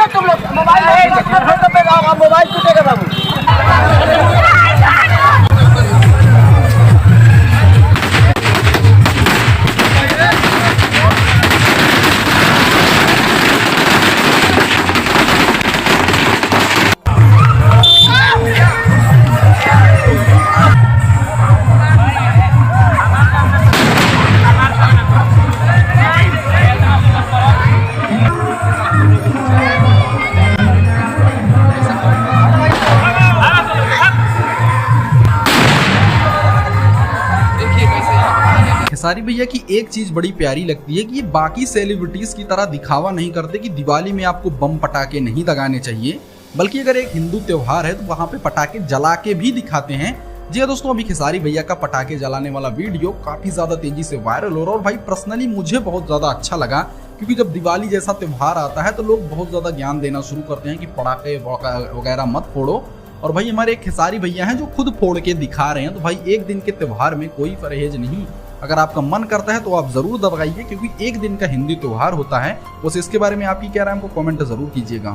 तुम लोग मोबाइल टूटेगा बाबू। खेसारी भैया की एक चीज बड़ी प्यारी लगती है कि ये बाकी सेलिब्रिटीज की तरह दिखावा नहीं करते कि दिवाली में आपको बम पटाखे नहीं लगाने चाहिए, बल्कि अगर एक हिंदू त्योहार है तो वहां पे पटाखे जला के भी दिखाते हैं। जी हाँ दोस्तों, अभी खेसारी भैया का पटाखे जलाने वाला वीडियो काफी ज्यादा तेजी से वायरल हो रहा है और भाई पर्सनली मुझे बहुत ज्यादा अच्छा लगा, क्योंकि जब दिवाली जैसा त्योहार आता है तो लोग बहुत ज्यादा ज्ञान देना शुरू करते हैं कि पटाखे वगैरह मत फोड़ो। और भाई हमारे एक खेसारी भैया हैं जो खुद फोड़ के दिखा रहे हैं, तो भाई एक दिन के त्योहार में कोई परहेज नहीं। अगर आपका मन करता है तो आप जरूर दबाइए, क्योंकि एक दिन का हिंदी त्योहार होता है। बस इसके बारे में आपकी क्या राय, हमको कमेंट जरूर कीजिएगा।